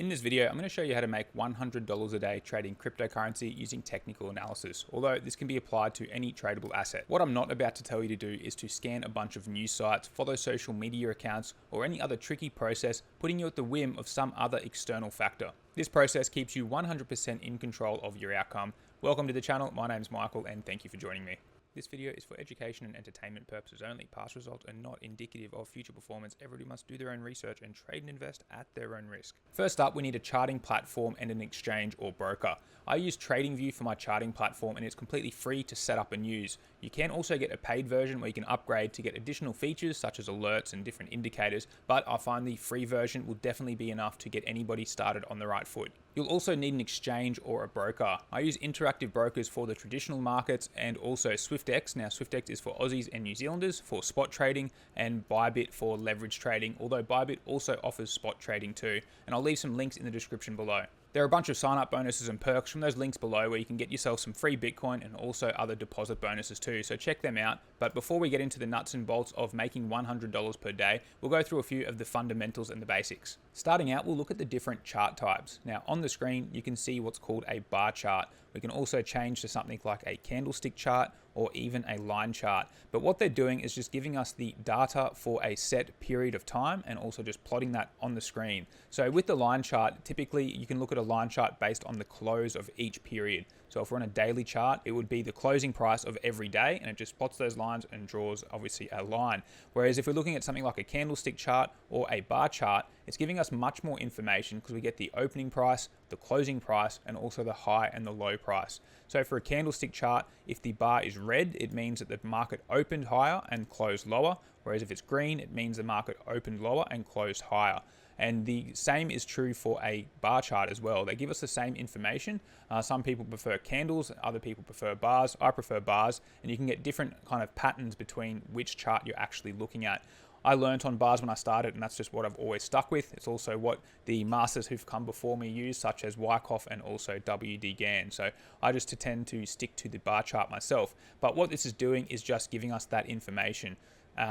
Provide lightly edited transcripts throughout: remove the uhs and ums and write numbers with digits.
In this video, I'm going to show you how to make $100 a day trading cryptocurrency using technical analysis, although this can be applied to any tradable asset. What I'm not about to tell you to do is to scan a bunch of news sites, follow social media accounts, or any other tricky process, putting you at the whim of some other external factor. This process keeps you 100% in control of your outcome. Welcome to the channel, my name is Michael and thank you for joining me. This video is for education and entertainment purposes only. Past results are not indicative of future performance. Everybody must do their own research and trade and invest at their own risk. First up, we need a charting platform and an exchange or broker. I use TradingView for my charting platform and it's completely free to set up and use. You can also get a paid version where you can upgrade to get additional features such as alerts and different indicators, but I find the free version will definitely be enough to get anybody started on the right foot. You'll also need an exchange or a broker. I use interactive brokers for the traditional markets and also SwiftX. Now SwiftX is for Aussies and New Zealanders for spot trading, and ByBit for leverage trading, although ByBit also offers spot trading too. And I'll leave some links in the description below. There are a bunch of sign-up bonuses and perks from those links below where you can get yourself some free Bitcoin and also other deposit bonuses too, so check them out. But before we get into the nuts and bolts of making $100 per day, we'll go through a few of the fundamentals and the basics. Starting out, we'll look at the different chart types. Now on the screen, you can see what's called a bar chart. We can also change to something like a candlestick chart or even a line chart. But what they're doing is just giving us the data for a set period of time and also just plotting that on the screen. So with the line chart, typically you can look at a line chart based on the close of each period. So if we're on a daily chart, it would be the closing price of every day and it just plots those lines and draws obviously a line. Whereas if we're looking at something like a candlestick chart or a bar chart, it's giving us much more information because we get the opening price, the closing price, and also the high and the low price. So for a candlestick chart, if the bar is red, it means that the market opened higher and closed lower. Whereas if it's green, it means the market opened lower and closed higher. And the same is true for a bar chart as well. They give us the same information. Some people prefer candles, other people prefer bars. I prefer bars, and you can get different kind of patterns between which chart you're actually looking at. I learnt on bars when I started, and that's just what I've always stuck with. It's also what the masters who've come before me use, such as Wyckoff and also W.D. Gann. So I just tend to stick to the bar chart myself. But what this is doing is just giving us that information.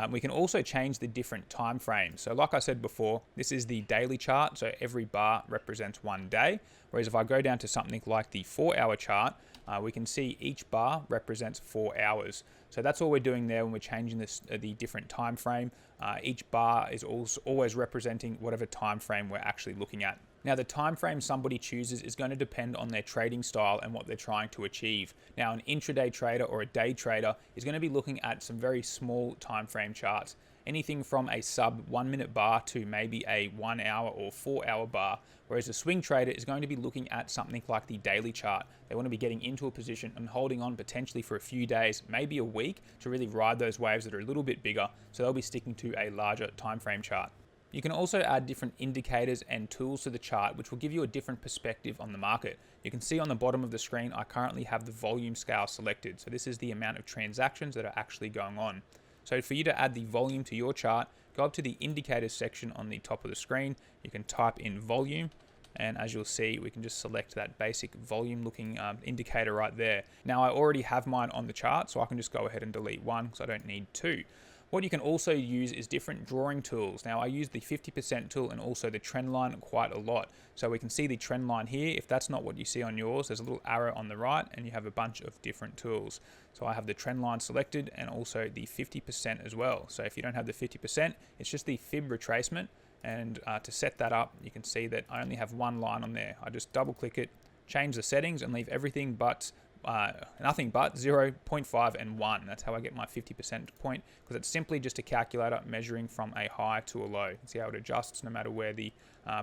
We can also change the different time frames. So like I said before, this is the daily chart. So every bar represents one day. Whereas if I go down to something like the 4-hour chart, we can see each bar represents 4 hours. So that's all we're doing there when we're changing this, the different time frame. Each bar is also always representing whatever time frame we're actually looking at. Now, the time frame somebody chooses is going to depend on their trading style and what they're trying to achieve. Now, an intraday trader or a day trader is going to be looking at some very small time frame charts, anything from a sub 1 minute bar to maybe a 1 hour or 4 hour bar. Whereas a swing trader is going to be looking at something like the daily chart. They want to be getting into a position and holding on potentially for a few days, maybe a week, to really ride those waves that are a little bit bigger. So they'll be sticking to a larger time frame chart. You can also add different indicators and tools to the chart, which will give you a different perspective on the market. You can see on the bottom of the screen, I currently have the volume scale selected. So this is the amount of transactions that are actually going on. So for you to add the volume to your chart, go up to the indicators section on the top of the screen. You can type in volume. And as you'll see, we can just select that basic volume looking indicator right there. Now I already have mine on the chart, so I can just go ahead and delete one because I don't need two. What you can also use is different drawing tools. Now I use the 50% tool and also the trend line quite a lot. So we can see the trend line here. If that's not what you see on yours, there's a little arrow on the right and you have a bunch of different tools. So I have the trend line selected and also the 50% as well. So if you don't have the 50%, it's just the fib retracement. And to set that up, you can see that I only have one line on there. I just double click it, change the settings and leave everything but nothing but 0, 0.5 and 1. That's how I get my 50% point, because it's simply just a calculator measuring from a high to a low. You can see how it adjusts no matter where the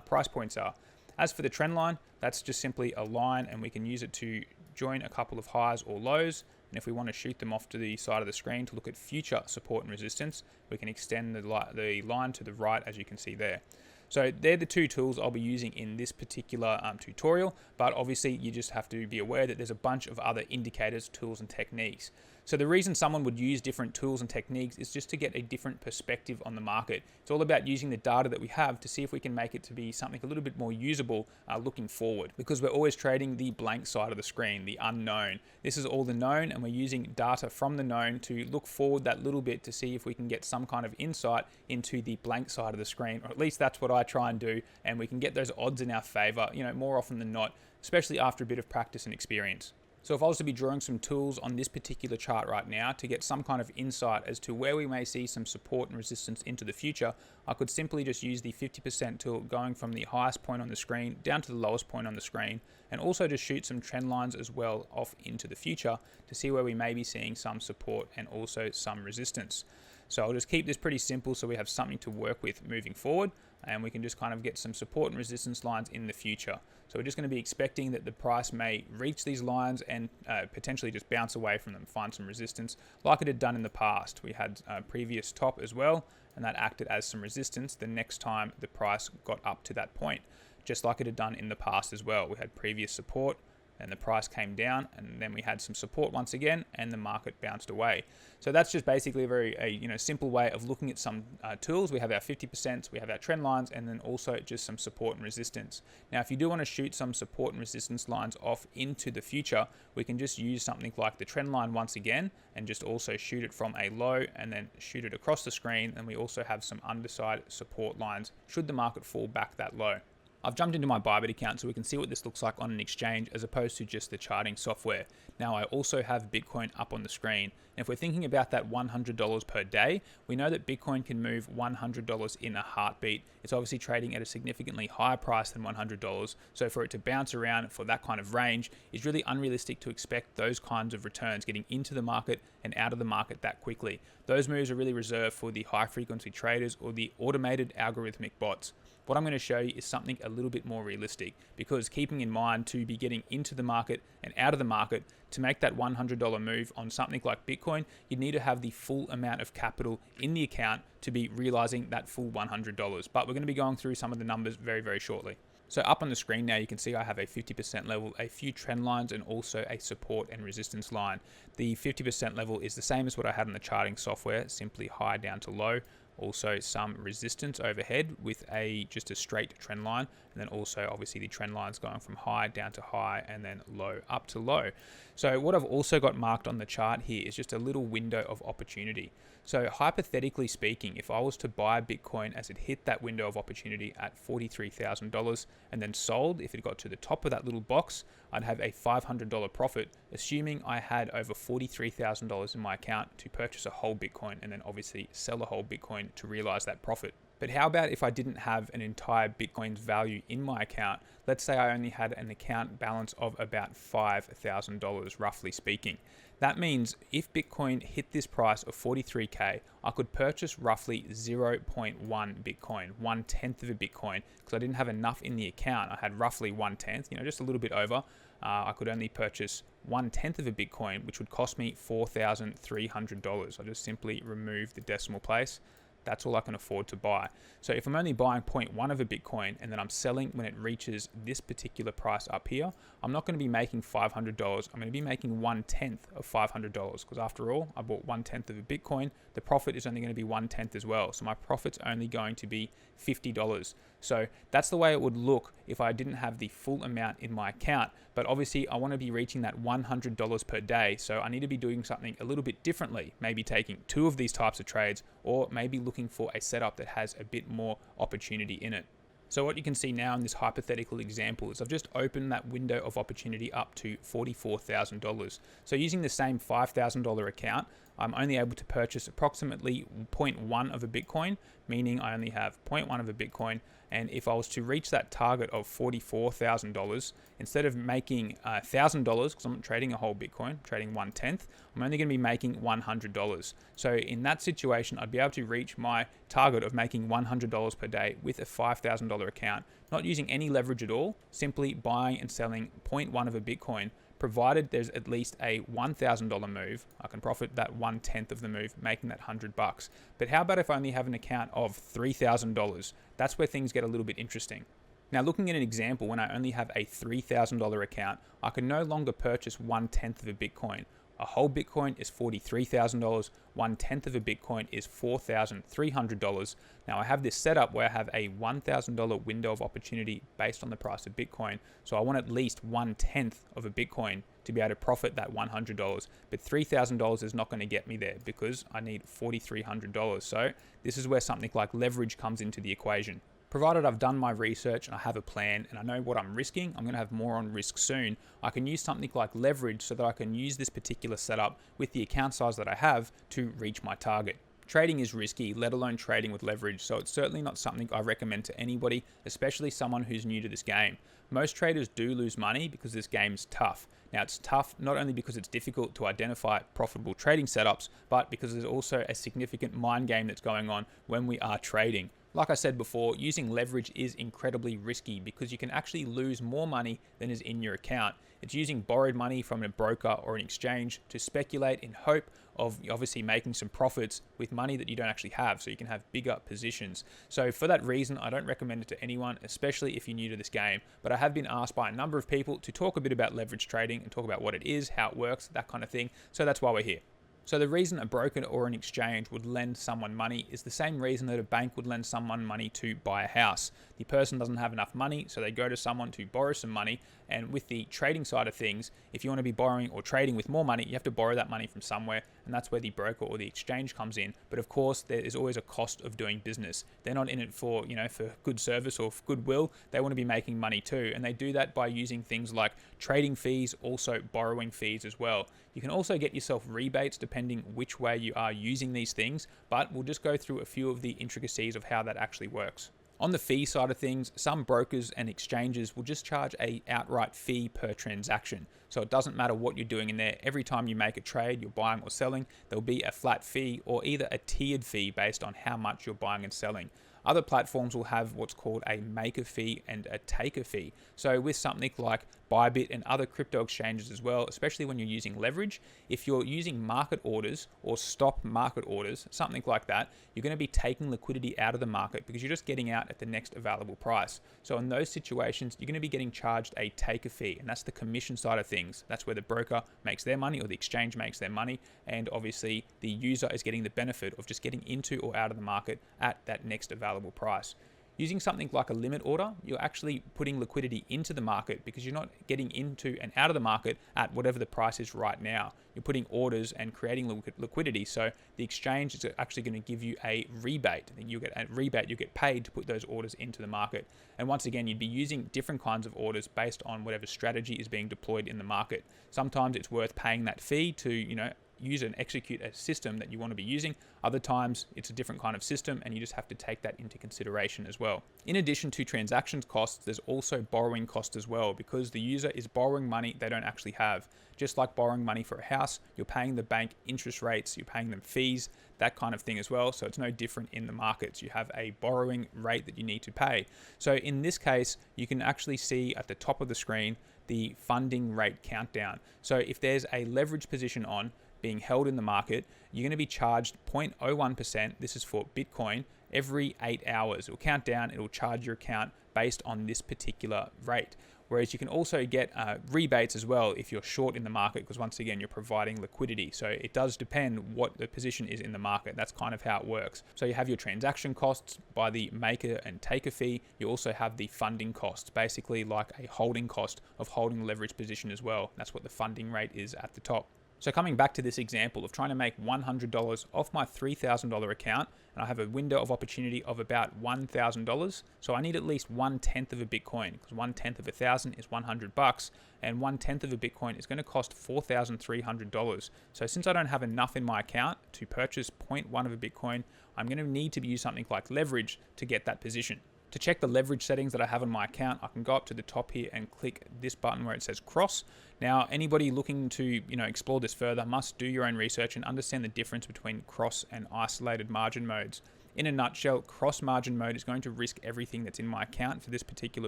price points are. As for the trend line, that's just simply a line and we can use it to join a couple of highs or lows. And if we want to shoot them off to the side of the screen to look at future support and resistance, we can extend the line to the right, as you can see there. So they're the two tools I'll be using in this particular tutorial, but obviously you just have to be aware that there's a bunch of other indicators, tools and techniques. So the reason someone would use different tools and techniques is just to get a different perspective on the market. It's all about using the data that we have to see if we can make it to be something a little bit more usable looking forward, because we're always trading the blank side of the screen, the unknown. This is all the known, and we're using data from the known to look forward that little bit to see if we can get some kind of insight into the blank side of the screen, or at least that's what I try and do, and we can get those odds in our favor, more often than not, especially after a bit of practice and experience. So if I was to be drawing some tools on this particular chart right now to get some kind of insight as to where we may see some support and resistance into the future, I could simply just use the 50% tool going from the highest point on the screen down to the lowest point on the screen, and also just shoot some trend lines as well off into the future to see where we may be seeing some support and also some resistance. So I'll just keep this pretty simple so we have something to work with moving forward, and we can just kind of get some support and resistance lines in the future. So we're just going to be expecting that the price may reach these lines and potentially just bounce away from them, find some resistance like it had done in the past. We had a previous top as well, and that acted as some resistance the next time the price got up to that point, just like it had done in the past as well. We had previous support, and the price came down, and then we had some support once again, and the market bounced away. So that's just basically a very simple way of looking at some tools. We have our 50%, we have our trend lines, and then also just some support and resistance. Now, if you do want to shoot some support and resistance lines off into the future, we can just use something like the trend line once again, and just also shoot it from a low, and then shoot it across the screen. And we also have some underside support lines should the market fall back that low. I've jumped into my ByBit account so we can see what this looks like on an exchange as opposed to just the charting software. Now I also have Bitcoin up on the screen. And if we're thinking about that $100 per day, we know that Bitcoin can move $100 in a heartbeat. It's obviously trading at a significantly higher price than $100. So for it to bounce around for that kind of range is really unrealistic to expect those kinds of returns getting into the market and out of the market that quickly. Those moves are really reserved for the high frequency traders or the automated algorithmic bots. What I'm going to show you is something a little bit more realistic, because keeping in mind to be getting into the market and out of the market to make that $100 move on something like Bitcoin, you need to have the full amount of capital in the account to be realizing that full $100. But we're going to be going through some of the numbers very, very shortly. So up on the screen now, you can see I have a 50% level, a few trend lines, and also a support and resistance line. The 50% level is the same as what I had in the charting software, simply high down to low. Also some resistance overhead with just a straight trend line, and then also obviously the trend lines going from high down to high and then low up to low. So what I've also got marked on the chart here is just a little window of opportunity. So hypothetically speaking, if I was to buy Bitcoin as it hit that window of opportunity at $43,000 and then sold, if it got to the top of that little box, I'd have a $500 profit, assuming I had over $43,000 in my account to purchase a whole Bitcoin and then obviously sell a whole Bitcoin to realize that profit. But how about if I didn't have an entire Bitcoin's value in my account? Let's say I only had an account balance of about $5,000, roughly speaking. That means if Bitcoin hit this price of 43K, I could purchase roughly 0.1 Bitcoin, 1/10 of a Bitcoin, because I didn't have enough in the account. I had roughly 1/10, just a little bit over. I could only purchase 1/10 of a Bitcoin, which would cost me $4,300. I just simply remove the decimal place. That's all I can afford to buy. So if I'm only buying 0.1 of a Bitcoin and then I'm selling when it reaches this particular price up here, I'm not going to be making $500. I'm going to be making 1/10 of $500, because after all, I bought 1/10 of a Bitcoin. The profit is only going to be 1/10 as well. So my profit's only going to be $50. So that's the way it would look if I didn't have the full amount in my account. But obviously I want to be reaching that $100 per day. So I need to be doing something a little bit differently, maybe taking 2 of these types of trades, or maybe looking for a setup that has a bit more opportunity in it. So what you can see now in this hypothetical example is I've just opened that window of opportunity up to $44,000. So using the same $5,000 account, I'm only able to purchase approximately 0.1 of a Bitcoin, meaning I only have 0.1 of a Bitcoin. And if I was to reach that target of $44,000, instead of making $1,000, because I'm not trading a whole Bitcoin, I'm trading 1/10, I'm only going to be making $100. So in that situation, I'd be able to reach my target of making $100 per day with a $5,000 account, not using any leverage at all, simply buying and selling 0.1 of a Bitcoin. Provided there's at least a $1,000 move, I can profit that 1/10 of the move, making that $100. But how about if I only have an account of $3,000? That's where things get a little bit interesting. Now, looking at an example, when I only have a $3,000 account, I can no longer purchase 1/10 of a Bitcoin. A whole Bitcoin is $43,000. 1/10 of a Bitcoin is $4,300. Now I have this set up where I have a $1,000 window of opportunity based on the price of Bitcoin. So I want at least 1/10 of a Bitcoin to be able to profit that $100. But $3,000 is not going to get me there because I need $4,300. So this is where something like leverage comes into the equation. Provided I've done my research and I have a plan and I know what I'm risking, I'm going to have more on risk soon, I can use something like leverage so that I can use this particular setup with the account size that I have to reach my target. Trading is risky, let alone trading with leverage, so it's certainly not something I recommend to anybody, especially someone who's new to this game. Most traders do lose money because this game's tough. Now it's tough not only because it's difficult to identify profitable trading setups, but because there's also a significant mind game that's going on when we are trading. Like I said before, using leverage is incredibly risky because you can actually lose more money than is in your account. It's using borrowed money from a broker or an exchange to speculate in hope of obviously making some profits with money that you don't actually have, so you can have bigger positions. So for that reason, I don't recommend it to anyone, especially if you're new to this game. But I have been asked by a number of people to talk a bit about leverage trading and talk about what it is, how it works, that kind of thing. So that's why we're here. So the reason a broker or an exchange would lend someone money is the same reason that a bank would lend someone money to buy a house. The person doesn't have enough money, so they go to someone to borrow some money. And with the trading side of things, if you want to be borrowing or trading with more money, you have to borrow that money from somewhere, and that's where the broker or the exchange comes in. But of course, there is always a cost of doing business. They're not in it for, for good service or for goodwill. They want to be making money too, and they do that by using things like trading fees, also borrowing fees as well. You can also get yourself rebates depending which way you are using these things, but we'll just go through a few of the intricacies of how that actually works. On the fee side of things, some brokers and exchanges will just charge a outright fee per transaction. So it doesn't matter what you're doing in there. Every time you make a trade, you're buying or selling, there'll be a flat fee or either a tiered fee based on how much you're buying and selling. Other platforms will have what's called a maker fee and a taker fee. So with something like ByBit and other crypto exchanges as well, especially when you're using leverage, if you're using market orders or stop market orders, something like that, you're going to be taking liquidity out of the market because you're just getting out at the next available price. So in those situations, you're going to be getting charged a taker fee, and that's the commission side of things. That's where the broker makes their money or the exchange makes their money, and obviously the user is getting the benefit of just getting into or out of the market at that next available price. Using something like a limit order, you're actually putting liquidity into the market because you're not getting into and out of the market at whatever the price is right now. You're putting orders and creating liquidity. So the exchange is actually going to give you a rebate. And you get a rebate, you get paid to put those orders into the market. And once again, you'd be using different kinds of orders based on whatever strategy is being deployed in the market. Sometimes it's worth paying that fee to, use and execute a system that you want to be using. Other times it's a different kind of system and you just have to take that into consideration as well. In addition to transactions costs, there's also borrowing costs as well because the user is borrowing money they don't actually have. Just like borrowing money for a house, you're paying the bank interest rates, you're paying them fees, that kind of thing as well. So it's no different in the markets. You have a borrowing rate that you need to pay. So in this case, you can actually see at the top of the screen the funding rate countdown. So if there's a leverage position on, being held in the market, you're going to be charged 0.01%. This is for Bitcoin every 8 hours. It will count down. It will charge your account based on this particular rate. Whereas you can also get rebates as well if you're short in the market because once again, you're providing liquidity. So it does depend what the position is in the market. That's kind of how it works. So you have your transaction costs by the maker and taker fee. You also have the funding costs, basically like a holding cost of holding leverage position as well. That's what the funding rate is at the top. So coming back to this example of trying to make $100 off my $3,000 account, and I have a window of opportunity of about $1,000. So I need at least 1/10 of a Bitcoin because 1/10 of 1,000 is $100, and 1/10 of a Bitcoin is going to cost $4,300. So since I don't have enough in my account to purchase 0.1 of a Bitcoin, I'm going to need to use something like leverage to get that position. To check the leverage settings that I have on my account, I can go up to the top here and click this button where it says cross. Now, anybody looking to explore this further must do your own research and understand the difference between cross and isolated margin modes. In a nutshell, cross margin mode is going to risk everything that's in my account for this particular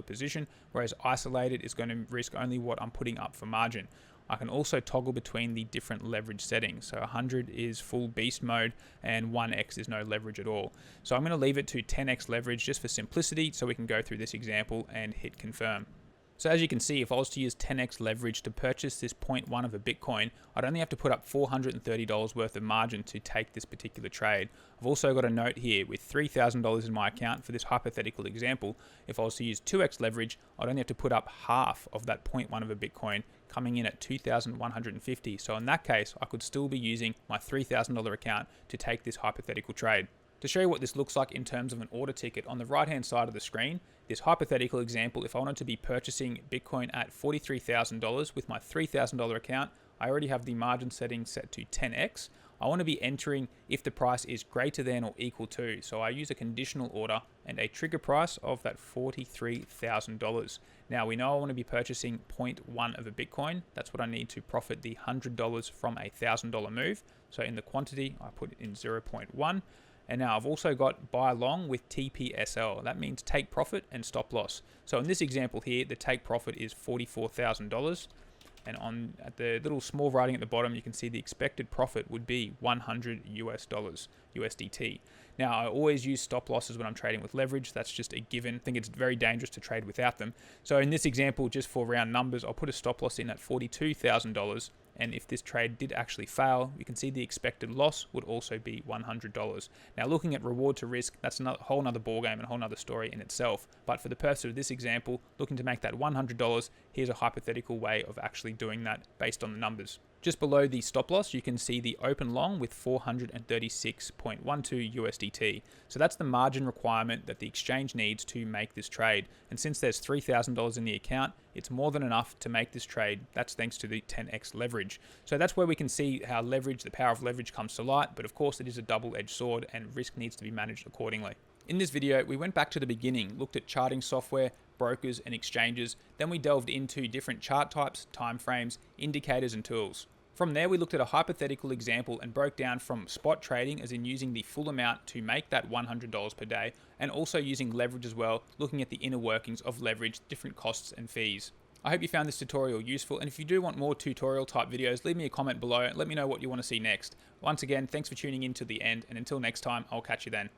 position, whereas isolated is going to risk only what I'm putting up for margin. I can also toggle between the different leverage settings. So 100 is full beast mode and 1x is no leverage at all. So I'm going to leave it to 10x leverage just for simplicity so we can go through this example and hit confirm. So as you can see, if I was to use 10x leverage to purchase this 0.1 of a Bitcoin, I'd only have to put up $430 worth of margin to take this particular trade. I've also got a note here with $3,000 in my account for this hypothetical example. If I was to use 2x leverage, I'd only have to put up half of that 0.1 of a Bitcoin, coming in at $2,150. So in that case, I could still be using my $3,000 account to take this hypothetical trade. To show you what this looks like in terms of an order ticket, on the right hand side of the screen, this hypothetical example, if I wanted to be purchasing Bitcoin at $43,000 with my $3,000 account, I already have the margin setting set to 10x. I want to be entering if the price is greater than or equal to. So I use a conditional order and a trigger price of that $43,000. Now we know I want to be purchasing 0.1 of a Bitcoin. That's what I need to profit the $100 from a $1,000 move. So in the quantity, I put in 0.1. And now I've also got buy long with TPSL. That means take profit and stop loss. So in this example here, the take profit is $44,000. And at the little small writing at the bottom, you can see the expected profit would be $100 USDT. Now, I always use stop losses when I'm trading with leverage. That's just a given. I think it's very dangerous to trade without them. So in this example, just for round numbers, I'll put a stop loss in at $42,000. And if this trade did actually fail, you can see the expected loss would also be $100. Now, looking at reward to risk, that's a whole nother ballgame and a whole nother story in itself. But for the purpose of this example, looking to make that $100, here's a hypothetical way of actually doing that based on the numbers. Just below the stop loss, you can see the open long with 436.12 USDT. So that's the margin requirement that the exchange needs to make this trade. And since there's $3,000 in the account, it's more than enough to make this trade. That's thanks to the 10x leverage. So that's where we can see how the power of leverage comes to light. But of course, it is a double-edged sword and risk needs to be managed accordingly. In this video, we went back to the beginning, looked at charting software, brokers, and exchanges. Then we delved into different chart types, timeframes, indicators, and tools. From there, we looked at a hypothetical example and broke down from spot trading, as in using the full amount to make that $100 per day, and also using leverage as well, looking at the inner workings of leverage, different costs and fees. I hope you found this tutorial useful, and if you do want more tutorial type videos, leave me a comment below and let me know what you want to see next. Once again, thanks for tuning in to the end, and until next time, I'll catch you then.